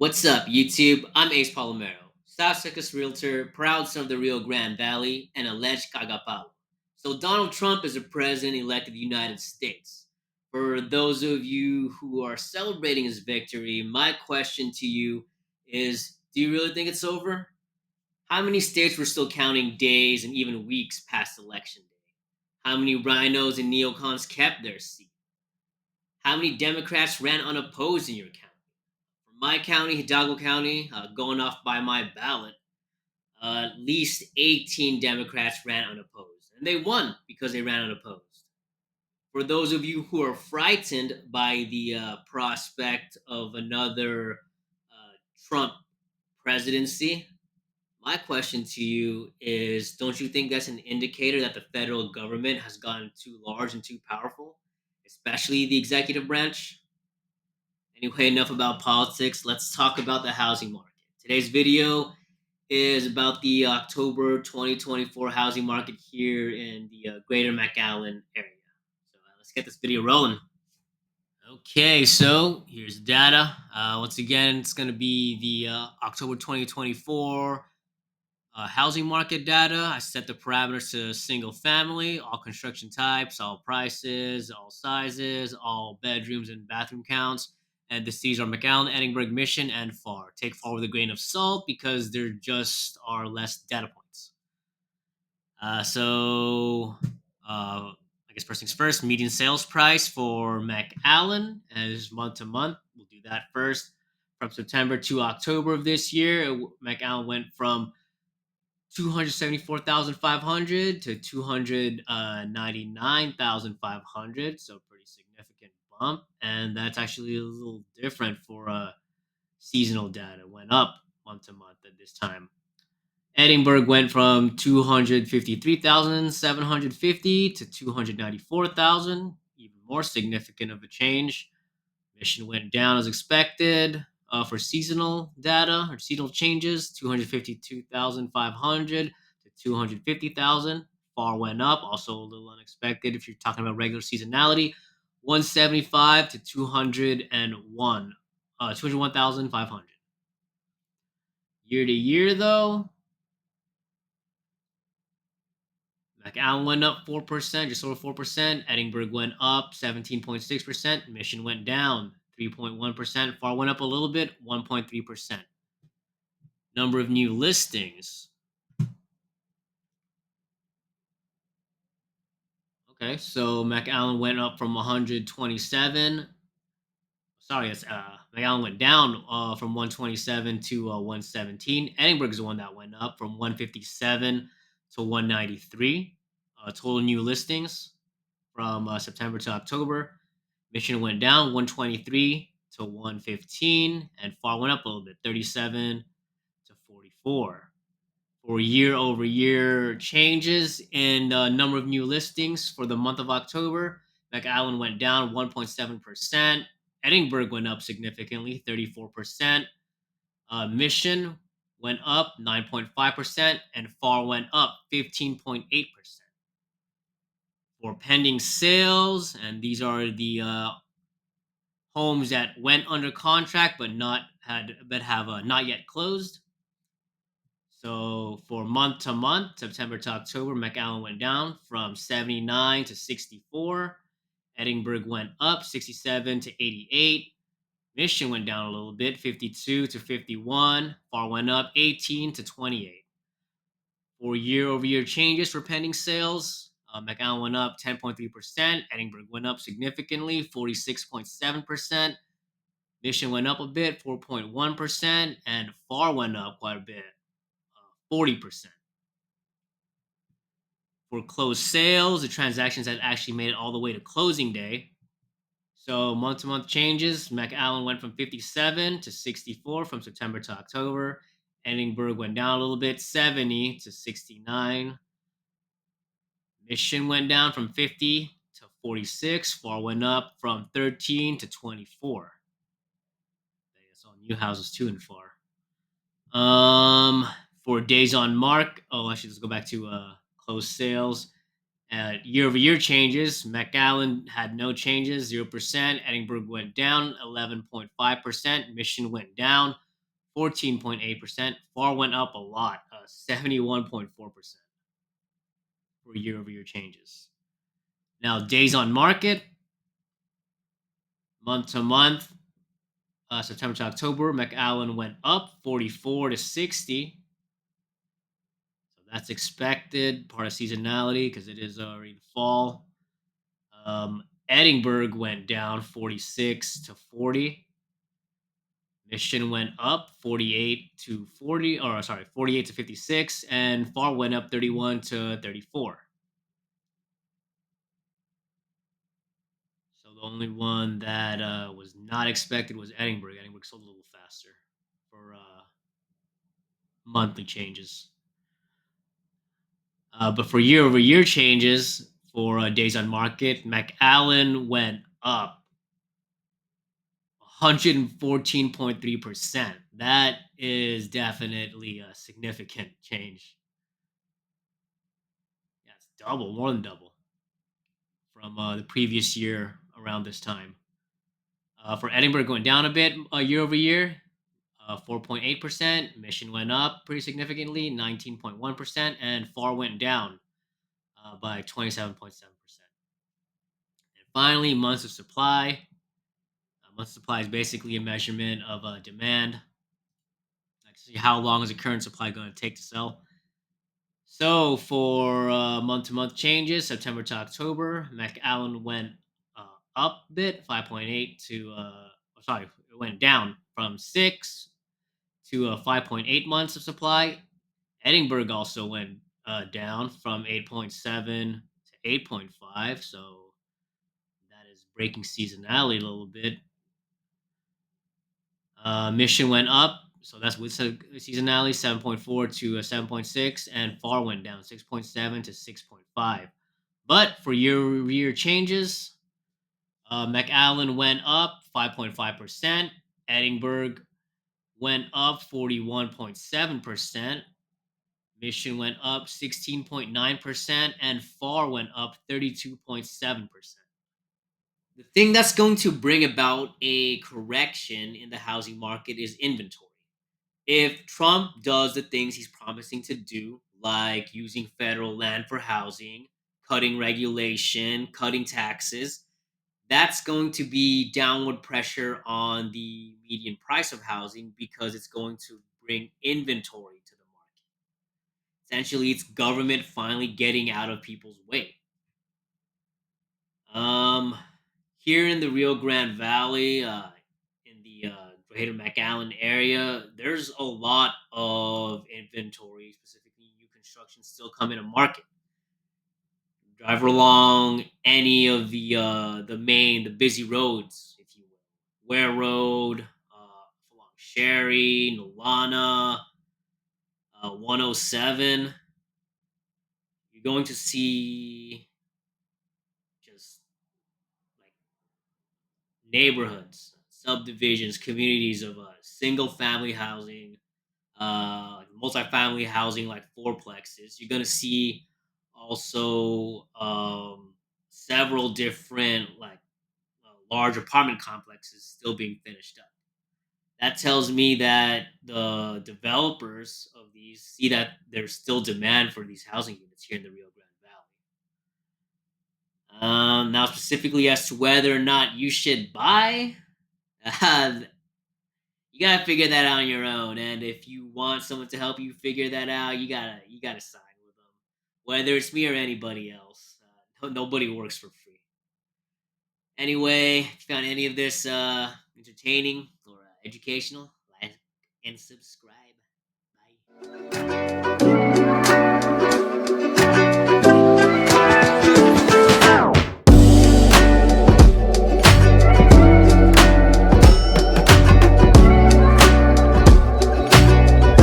What's up, YouTube? I'm Ace Palomero, South Texas Realtor, proud son of the Rio Grande Valley, and alleged caga palo. So Donald Trump is the president-elect of the United States. For those of you who are celebrating his victory, my question to you is: do you really think it's over? How many states were still counting days and even weeks past election day? How many rhinos and neocons kept their seat? How many Democrats ran unopposed in your county? For my county, Hidalgo County, going off by my ballot, at least 18 Democrats ran unopposed. And they won because they ran unopposed. For those of you who are frightened by the prospect of another Trump presidency, my question to you is: don't you think that's an indicator that the federal government has gotten too large and too powerful, especially the executive branch? Anyway, enough about politics. Let's talk about the housing market. Today's video is about the October 2024 housing market here in the Greater McAllen area. So let's get this video rolling. Okay, so here's data. Once again, it's going to be the October 2024 housing market data. I set the parameters to single family, all construction types, all prices, all sizes, all bedrooms and bathroom counts. And the cities are McAllen, Edinburg, Mission, and FAR. Take FAR with a grain of salt because there just are less data points. I guess first things first, median sales price for McAllen is month to month. We'll do that first. From September to October of this year, McAllen went from 274,500 to 299,500, so pretty significant bump. And that's actually a little different for seasonal data. Went up month to month at this time. Edinburg went from 253,750 to 294,000, even more significant of a change. Mission went down as expected for seasonal data or seasonal changes, 252,500 to 250,000. FAR went up, also a little unexpected if you're talking about regular seasonality, 175 to 201, 201,500. Year to year, though, McAllen went up 4%, just over 4%. Edinburg went up 17.6%. Mission went down 3.1%. FAR went up a little bit, 1.3%. Number of new listings. Okay, so McAllen went up from 127. Sorry, McAllen went down from 127 to 117. Edinburg is the one that went up from 157 to 193. Total new listings from September to October. Mission went down 123 to 115, and FAR went up a little bit, 37 to 44. For year over year changes in the number of new listings for the month of October, McAllen went down 1.7%. Edinburg went up significantly, 34%. Mission went up 9.5%, and FAR went up 15.8%. For pending sales, and these are the homes that went under contract but have not yet closed. So for month to month, September to October, McAllen went down from 79 to 64. Edinburg went up 67 to 88. Mission went down a little bit, 52 to 51. FAR went up 18 to 28. For year over year changes for pending sales, McAllen went up 10.3%. Edinburg went up significantly, 46.7%. Mission went up a bit, 4.1%. And FAR went up quite a bit, 40%. For closed sales, the transactions that actually made it all the way to closing day. So month to month changes, McAllen went from 57 to 64 from September to October. Edinburg went down a little bit, 70 to 69. Mission went down from 50 to 46. FAR went up from 13 to 24. That's all new houses too in FAR. For days on mark, actually, let's go back to closed sales. Year over year changes, McAllen had no changes, 0%. Edinburg went down 11.5%. Mission went down 14.8%. FAR went up a lot, 71.4% for year over year changes. Now, days on market, month to month, September to October, McAllen went up 44 to 60. So that's expected, part of seasonality because it is already the fall. Edinburg went down 46 to 40. Mission went up 48 to 40, or sorry, 48 to 56, and FAR went up 31 to 34. So the only one that was not expected was Edinburg. Edinburg sold a little faster for monthly changes. But for year over year changes for days on market, McAllen went up 114.3%. That is definitely a significant change. Yeah, it's double, more than double from the previous year around this time. For Edinburgh, going down a bit year over year, 4.8%. Mission went up pretty significantly, 19.1%, and FAR went down by 27.7%. And finally, months of supply. Months of supply is basically a measurement of demand. Like, see how long is the current supply going to take to sell. So for month to month changes, September to October, McAllen went up a bit, 5.8 to, sorry, it went down from 6 to 5.8 months of supply. Edinburg also went down from 8.7 to 8.5. So that is breaking seasonality a little bit. Mission went up, so that's with seasonality, 7.4 to 7.6, and FAR went down 6.7 to 6.5. But for year changes, McAllen went up 5.5%, Edinburg went up 41.7%, Mission went up 16.9%, and FAR went up 32.7%. The thing that's going to bring about a correction in the housing market is inventory. If Trump does the things he's promising to do, like using federal land for housing, cutting regulation, cutting taxes, that's going to be downward pressure on the median price of housing because it's going to bring inventory to the market. Essentially, it's government finally getting out of people's way. Um, Here in the Rio Grande Valley, in the Greater McAllen area, there's a lot of inventory, specifically new construction, still coming to market. Drive along any of the busy roads, if you will, Ware Road, along Sherry, Nolana, 107. You're going to see just like neighborhoods, subdivisions, communities of single family housing, multifamily housing like fourplexes. You're going to see also several different large apartment complexes still being finished up. That tells me that the developers of these see that there's still demand for these housing units here in the Rio Grande Valley. Now, specifically as to whether or not you should buy, uh, you gotta figure that out on your own. And if you want someone to help you figure that out, you gotta sign with them, whether it's me or anybody else. Nobody works for free. Anyway, if you found any of this entertaining or educational, like and subscribe. Bye.